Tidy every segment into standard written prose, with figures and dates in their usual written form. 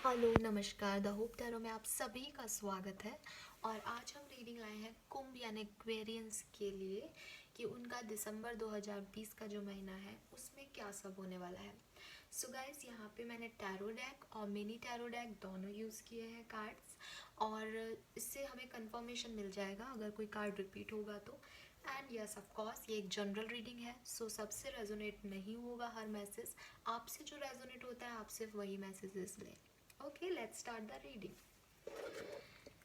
Hello नमस्कार the hope tarot में आप सभी का स्वागत है। और आज हम रीडिंग लाए हैं कुंभ यानी एक्वेरियंस के लिए कि उनका दिसंबर 2020 का जो महीना है उसमें क्या सब होने वाला है। सो गाइस, यहाँ पे मैंने टैरो डेक और मिनी टैरो डेक दोनों यूज़ किए हैं कार्ड्स, और इससे हमें कंफर्मेशन मिल जाएगा अगर कोई कार्ड रिपीट होगा तो। एंड यस ऑफ कोर्स ये एक जनरल रीडिंग है, सो सबसे रेजोनेट नहीं होगा हर मैसेज। आपसे जो रेजोनेट होता है आप सिर्फ वही मैसेजेस लें। Okay, let's start the reading.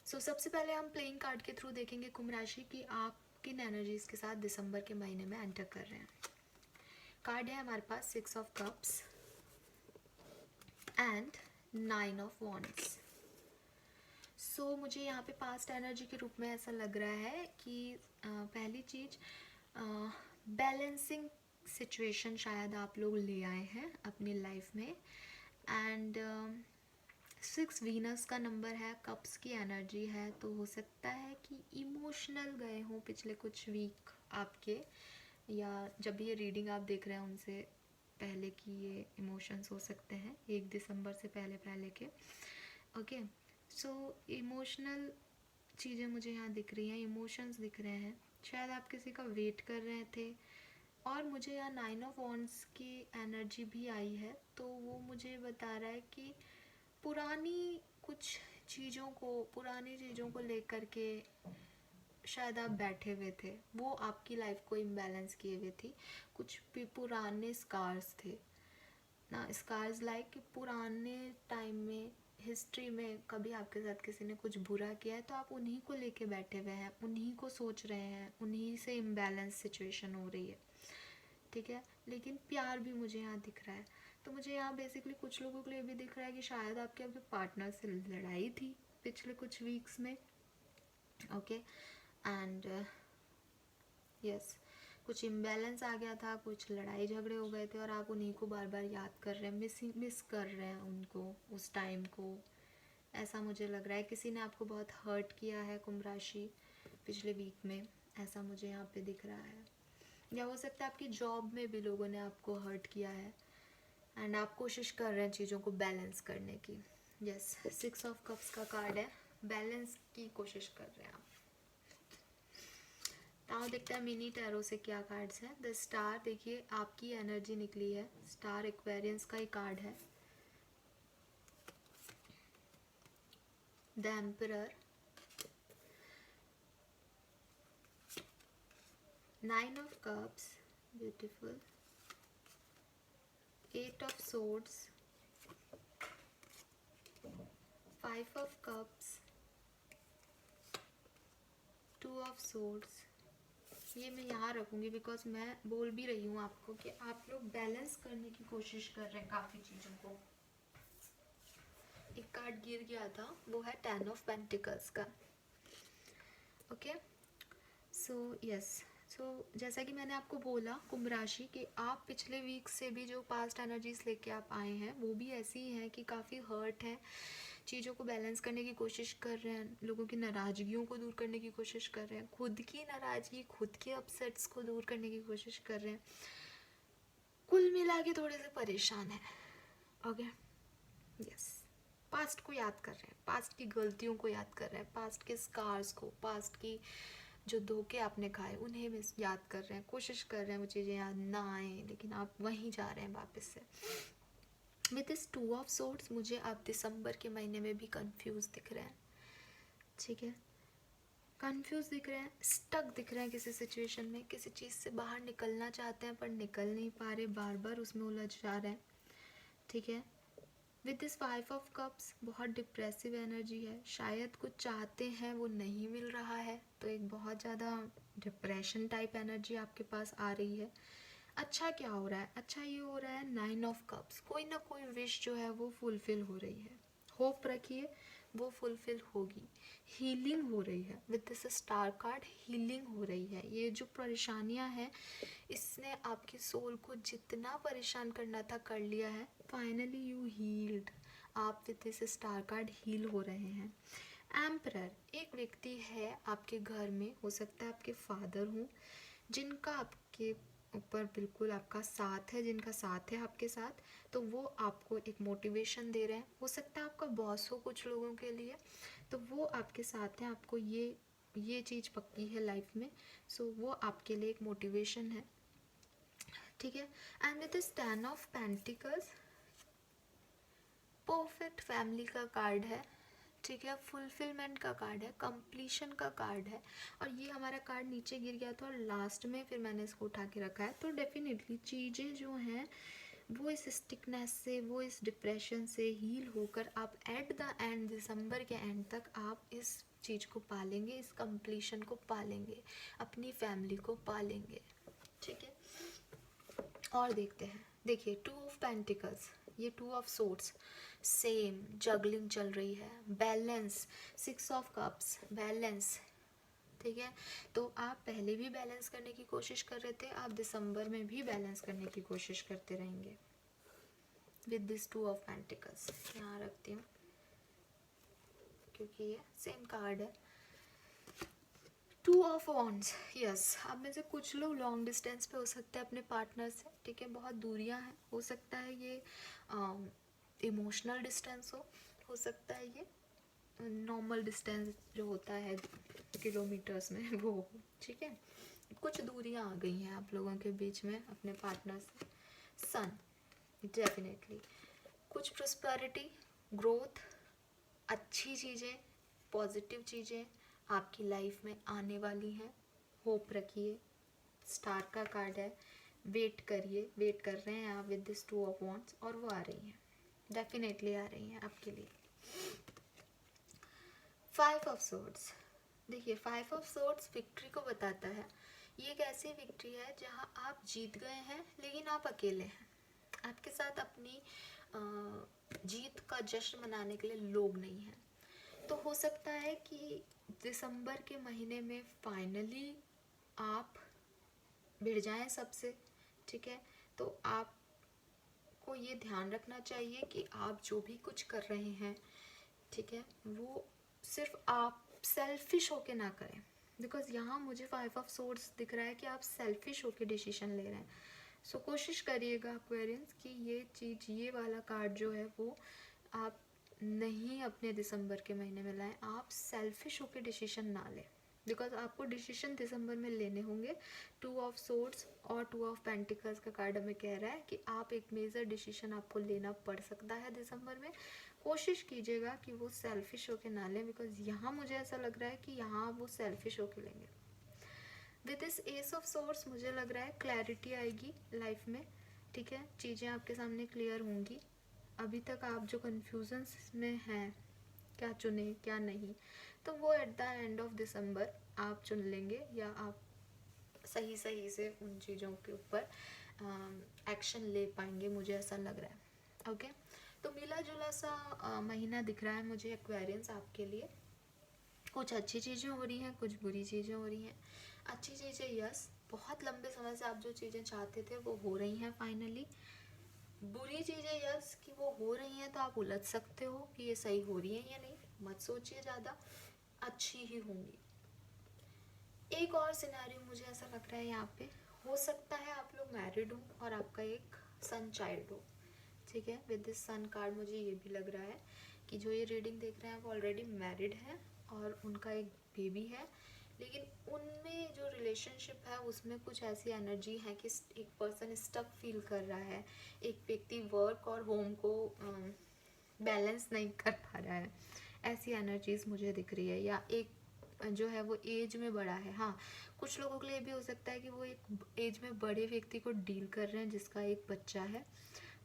So सबसे पहले हम प्लेइंग कार्ड के थ्रू देखेंगे कुंभ राशि की आप किन एनर्जीज के साथ दिसंबर के महीने में एंटर कर रहे हैं। कार्ड है हमारे पास 6 of cups and 9 of wands. So मुझे यहाँ पे पास्ट एनर्जी के रूप में ऐसा लग रहा है कि पहली चीज़, बैलेंसिंग सिचुएशन शायद आप लोग ले आए हैं अपनी लाइफ में। एंड 6 वीनस का नंबर है, कप्स की एनर्जी है, तो हो सकता है कि इमोशनल गए हों पिछले कुछ वीक आपके, या जब भी ये रीडिंग आप देख रहे हैं उनसे पहले की ये इमोशंस हो सकते हैं 1 दिसंबर से पहले पहले के। ओके, सो इमोशनल चीज़ें मुझे यहाँ दिख रही हैं, इमोशंस दिख रहे हैं, शायद आप किसी का वेट कर रहे थे। और मुझे यहाँ 9 ऑफ वॉन्ड्स की एनर्जी भी आई है, तो वो मुझे बता रहा है कि पुरानी चीज़ों को लेकर के शायद आप बैठे हुए थे, वो आपकी लाइफ को इम्बैलेंस किए हुए थी। कुछ भी पुराने स्कार्स थे ना, स्कार्स लाइक कि पुराने टाइम में हिस्ट्री में कभी आपके साथ किसी ने कुछ बुरा किया है तो आप उन्हीं को लेके बैठे हुए हैं, उन्हीं को सोच रहे हैं, उन्हीं से इम्बैलेंस सिचुएशन हो रही है। ठीक है, लेकिन प्यार भी मुझे यहाँ दिख रहा है। तो मुझे यहाँ बेसिकली कुछ लोगों के लिए भी दिख रहा है कि शायद आपके आपके पार्टनर से लड़ाई थी पिछले कुछ वीक्स में। ओके, एंड यस, कुछ इम्बैलेंस आ गया था, कुछ लड़ाई झगड़े हो गए थे और आप उन्हीं को बार बार याद कर रहे हैं, मिस कर रहे हैं उनको, उस टाइम को। ऐसा मुझे लग रहा है किसी ने आपको बहुत हर्ट किया है कुंभ राशि पिछले वीक में, ऐसा मुझे यहाँ पे दिख रहा है। या हो सकता है आपकी जॉब में भी लोगों ने आपको हर्ट किया है एंड आप कोशिश कर रहे हैं चीज़ों को बैलेंस करने की। यस, 6 ऑफ कप्स का कार्ड है, बैलेंस की कोशिश कर रहे हैं आप। नाउ देखते हैं मिनी टैरो से क्या कार्ड्स हैं। द स्टार, देखिए आपकी एनर्जी निकली है, स्टार एक्वेरियंस का ही कार्ड है। The emperor, 9 of cups, beautiful, 8 of swords, 5 of cups, 2 of swords. ये मैं यहाँ रखूँगी बिकॉज मैं बोल भी रही हूँ आपको कि आप लोग बैलेंस करने की कोशिश कर रहे हैं काफ़ी चीज़ों को। एक कार्ड गिर गया था, वो है 10 ऑफ पेंटिकल्स का। ओके, सो यस, सो जैसा कि मैंने आपको बोला कुंभ राशि कि आप पिछले वीक से भी जो पास्ट एनर्जीज लेके आप आए हैं वो भी ऐसी ही हैं कि काफ़ी हर्ट है, चीज़ों को बैलेंस करने की कोशिश कर रहे हैं, लोगों की नाराज़गियों को दूर करने की कोशिश कर रहे हैं, खुद की नाराज़गी, खुद के अपसेट्स को दूर करने की कोशिश कर रहे हैं। कुल मिला के थोड़े से परेशान हैं। ओके, यस, पास्ट को याद कर रहे हैं, पास्ट की गलतियों को याद कर रहे हैं, पास्ट के स्कार्स को, पास्ट की जो धोखे आपने खाए उन्हें भी याद कर रहे हैं, कोशिश कर रहे हैं वो चीज़ें याद ना आए, लेकिन आप वहीं जा रहे हैं वापस से। विद दिस 2 ऑफ सोर्ड्स मुझे आप दिसंबर के महीने में भी कंफ्यूज दिख रहे हैं। ठीक है, कंफ्यूज दिख रहे हैं, स्टक दिख रहे हैं किसी सिचुएशन में, किसी चीज़ से बाहर निकलना चाहते हैं पर निकल नहीं पा रहे, बार बार उसमें उलझ जा रहे हैं। ठीक है, विद दिस 5 ऑफ कप्स बहुत डिप्रेसिव एनर्जी है, शायद कुछ चाहते हैं वो नहीं मिल रहा है, तो एक बहुत ज़्यादा डिप्रेशन टाइप एनर्जी आपके पास आ रही है। अच्छा क्या हो रहा है, अच्छा ये हो रहा है 9 ऑफ कप्स, कोई ना कोई विश जो है वो फुलफिल हो रही है, होप रखिए वो फुलफिल होगी। हीलिंग हो रही है, with this star card healing हो रही है। ये जो परेशानियां हैं इसने आपकी सोल को जितना परेशान करना था कर लिया है, फाइनली यू हील्ड, आप with this star card heal हो रहे हैं। एम्परर, एक व्यक्ति है आपके घर में, हो सकता है आपके फादर हों, जिनका आपके ऊपर बिल्कुल आपका साथ है, जिनका साथ है आपके साथ, तो वो आपको एक मोटिवेशन दे रहे हैं। हो सकता है आपका बॉस हो कुछ लोगों के लिए, तो वो आपके साथ हैं, आपको ये चीज़ पक्की है लाइफ में, सो वो आपके लिए एक मोटिवेशन है, ठीक है। And with this 10 of pentacles, perfect family का कार्ड है, ठीक है, फुलफिलमेंट का कार्ड है, कंप्लीशन का कार्ड है। और ये हमारा कार्ड नीचे गिर गया था और लास्ट में फिर मैंने इसको उठा के रखा है। तो डेफिनेटली चीज़ें जो हैं वो इस स्टिकनेस से, वो इस डिप्रेशन से हील होकर आप एट द एंड, दिसंबर के एंड तक आप इस चीज़ को पालेंगे, इस कंप्लीशन को पालेंगे, अपनी फैमिली को पालेंगे, ठीक है। और देखते हैं, देखिए 2 ऑफ पेंटिकल्स, ये 2 ऑफ सोर्ड्स, सेम जगलिंग चल रही है, बैलेंस, 6 ऑफ कप्स, बैलेंस, ठीक है। तो आप पहले भी बैलेंस करने की कोशिश कर रहे थे, आप दिसंबर में भी बैलेंस करने की कोशिश करते रहेंगे विद दिस 2 ऑफ पेंटिकल्स। यहाँ रखती हूँ क्योंकि ये सेम कार्ड है। 2 ऑफ वॉन्ड्स, यस, आप में से कुछ लोग लॉन्ग डिस्टेंस पे हो सकते हैं अपने पार्टनर से, ठीक है, बहुत दूरियां हैं, हो सकता है ये इमोशनल डिस्टेंस हो सकता है ये नॉर्मल डिस्टेंस जो होता है किलोमीटर्स में वो हो, ठीक है। कुछ दूरियां आ गई हैं आप लोगों के बीच में अपने पार्टनर से। सन, डेफिनेटली कुछ प्रॉस्पेरिटी, ग्रोथ, अच्छी चीज़ें, पॉजिटिव चीज़ें आपकी लाइफ में आने वाली हैं। होप रखिए, स्टार का कार्ड है, वेट करिए, वेट कर रहे हैं आप विद दिस 2 ऑफ वॉन्ड्स, और वो आ रही हैं, डेफिनेटली आ रही हैं आपके लिए। 5 ऑफ सोर्ड्स, देखिए 5 ऑफ सोर्ड्स विक्ट्री को बताता है। ये एक ऐसी विक्ट्री है जहां आप जीत गए हैं लेकिन आप अकेले हैं, आपके साथ अपनी जीत का जश्न मनाने के लिए लोग नहीं हैं। तो हो सकता है कि दिसंबर के महीने में फाइनली आप भिड़ जाएं सबसे, ठीक है। तो आपको ये ध्यान रखना चाहिए कि आप जो भी कुछ कर रहे हैं, ठीक है, वो सिर्फ आप सेल्फिश होके ना करें, बिकॉज यहाँ मुझे 5 ऑफ सोर्ड्स दिख रहा है कि आप सेल्फिश होके डिसीजन ले रहे हैं। सो कोशिश करिएगा एक्वेरियंस कि ये चीज़, ये वाला कार्ड जो है वो आप नहीं अपने दिसंबर के महीने में लाएं, आप सेल्फिश होकर डिसीजन ना लें, बिकॉज आपको डिसीजन दिसंबर में लेने होंगे। 2 ऑफ सोर्ड्स और 2 ऑफ पेंटिकल्स का कार्ड हमें कह रहा है कि आप एक मेजर डिसीजन आपको लेना पड़ सकता है दिसंबर में। कोशिश कीजिएगा कि वो सेल्फिश होकर ना लें, बिकॉज यहाँ मुझे ऐसा लग रहा है कि यहाँ वो सेल्फिश होकर लेंगे। With this S of swords मुझे लग रहा है क्लैरिटी आएगी लाइफ में, ठीक है, चीज़ें आपके सामने क्लियर होंगी। अभी तक आप जो कन्फ्यूजन में हैं, क्या चुने क्या नहीं, तो वो at the end of December आप चुन लेंगे, या आप सही से उन चीज़ों के ऊपर एक्शन ले पाएंगे, मुझे ऐसा लग रहा है। ओके, तो मिला जुला सा महीना दिख रहा है मुझे एक्वेरियंस आपके लिए। कुछ अच्छी चीज़ें हो रही हैं, कुछ बुरी चीज़ें हो रही हैं। अच्छी चीज़ें, यस, बहुत लंबे समय से आप जो चीज़ें चाहते थे वो हो रही हैं फाइनली। बुरी चीज़ें, यस, कि वो हो रही हैं तो आप उलझ सकते हो कि ये सही हो रही हैं या नहीं, मत सोचिए ज़्यादा, अच्छी ही होंगी। एक और सिनेरियो मुझे ऐसा लग रहा है यहाँ पे, हो सकता है आप लोग मैरिड हो और आपका एक सन चाइल्ड हो, ठीक है। विद दिस सन कार्ड मुझे ये भी लग रहा है कि जो ये रीडिंग देख रहे हैं वो ऑलरेडी मैरिड है और उनका एक बेबी है, लेकिन उनमें जो रिलेशनशिप है उसमें कुछ ऐसी एनर्जी है कि एक पर्सन स्टक फील कर रहा है, एक व्यक्ति वर्क और होम को बैलेंस नहीं कर पा रहा है, ऐसी एनर्जीज मुझे दिख रही है। या एक जो है वो एज में बड़ा है, हाँ, कुछ लोगों के लिए भी हो सकता है कि वो एक एज में बड़े व्यक्ति को डील कर रहे हैं जिसका एक बच्चा है,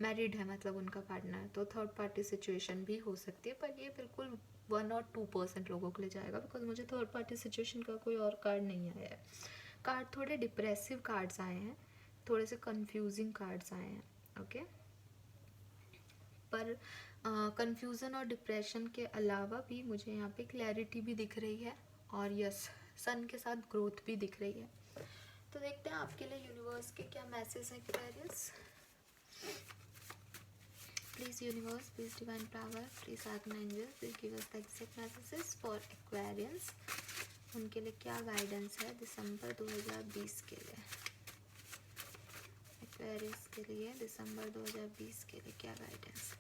मैरिड है मतलब उनका पार्टनर, तो थर्ड पार्टी सिचुएशन भी हो सकती है, पर ये बिल्कुल 1 और 2% लोगों के लिए जाएगा, बिकॉज मुझे थर्ड पार्टी सिचुएशन का कोई और कार्ड नहीं आया है। कार्ड थोड़े डिप्रेसिव कार्ड्स आए हैं, थोड़े से कंफ्यूजिंग कार्ड्स आए हैं, ओके। पर कंफ्यूजन और डिप्रेशन के अलावा भी मुझे यहाँ पे क्लैरिटी भी दिख रही है, और यस, सन के साथ ग्रोथ भी दिख रही है। तो देखते हैं आपके लिए यूनिवर्स के क्या मैसेज हैं क्वेरियस। Please universe, please divine power, please archangel, please give us the exact messages for Aquarians. उनके लिए क्या गाइडेंस है दिसंबर 2020 के लिए। पेरिस के लिए दिसंबर 2020 के लिए क्या guidance?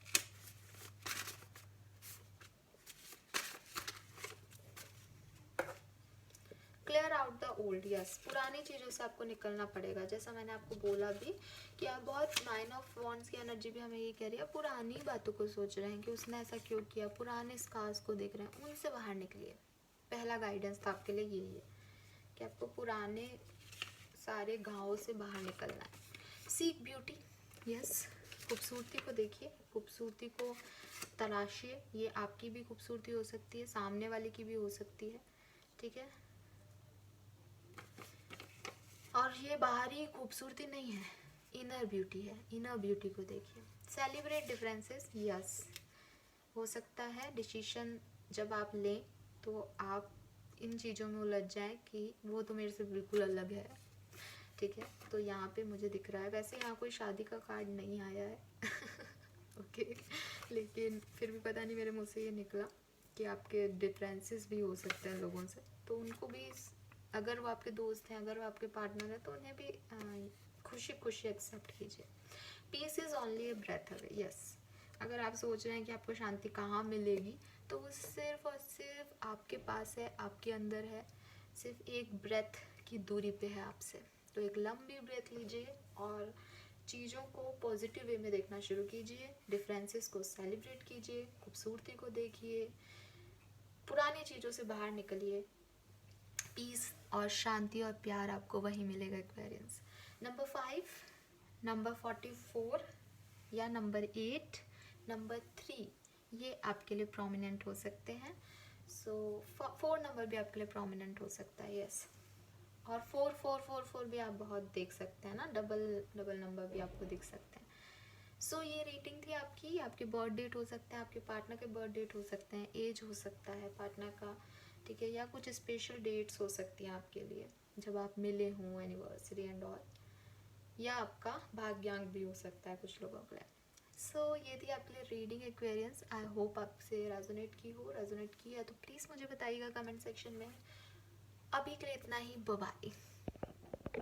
Clear out the old, yes, पुरानी चीज़ों से आपको निकलना पड़ेगा। जैसा मैंने आपको बोला भी कि आप बहुत 9 ऑफ वॉन्ड्स की एनर्जी भी हमें ये कह रही है, पुरानी बातों को सोच रहे हैं कि उसने ऐसा क्यों किया, पुराने स्कार्स को देख रहे हैं, उनसे बाहर निकलिए। पहला गाइडेंस था आपके लिए यही है कि आपको पुराने सारे घावों से बाहर निकलना है। सीक ब्यूटी, यस, खूबसूरती को देखिए, खूबसूरती को तलाशिए। ये आपकी भी खूबसूरती हो सकती है, सामने वाले की भी हो सकती है, ठीक है। और ये बाहरी खूबसूरती नहीं है, इनर ब्यूटी है, इनर ब्यूटी को देखिए। सेलिब्रेट डिफरेंसेस, यस, हो सकता है डिसीजन जब आप लें तो आप इन चीज़ों में उलझ जाएं कि वो तो मेरे से बिल्कुल अलग है, ठीक है। तो यहाँ पे मुझे दिख रहा है, वैसे यहाँ कोई शादी का कार्ड नहीं आया है ओके लेकिन फिर भी पता नहीं मेरे मुँह से ये निकला कि आपके डिफरेंसेस भी हो सकते हैं लोगों से, तो उनको भी, अगर वो आपके दोस्त हैं, अगर वो आपके पार्टनर हैं, तो उन्हें भी खुशी खुशी एक्सेप्ट कीजिए। Peace is only a breath away, yes, अगर आप सोच रहे हैं कि आपको शांति कहाँ मिलेगी, तो वो सिर्फ और सिर्फ आपके पास है, आपके अंदर है, सिर्फ एक ब्रेथ की दूरी पे है आपसे। तो एक लंबी ब्रेथ लीजिए और चीज़ों को पॉजिटिव वे में देखना शुरू कीजिए, डिफरेंसेस को सेलिब्रेट कीजिए, खूबसूरती को देखिए, पुरानी चीज़ों से बाहर निकलिए। पीस और शांति और प्यार आपको वही मिलेगा एक्वेरियंस। नंबर 5, नंबर 44 या नंबर 8, नंबर 3, ये आपके लिए प्रोमिनेंट हो सकते हैं। सो 4 नंबर भी आपके लिए प्रोमिनेंट हो सकता है, यस। और 4444 भी आप बहुत देख सकते हैं ना, डबल नंबर भी आपको दिख सकते हैं। सो ये रेटिंग थी आपकी। आपके बर्थ डेट हो सकता है, आपके पार्टनर के बर्थ डेट हो सकते हैं, एज हो सकता है पार्टनर का, ठीक है, या कुछ स्पेशल डेट्स हो सकती हैं आपके लिए जब आप मिले हों, एनिवर्सरी एंड ऑल, या आपका भाग्यांक भी हो सकता है कुछ लोगों के लिए। सो ये थी आपके लिए रीडिंग एक्वेरियंस। आई होप आपसे रेजोनेट की है तो प्लीज़ मुझे बताइएगा कमेंट सेक्शन में। अभी के लिए इतना ही, बाय बाय।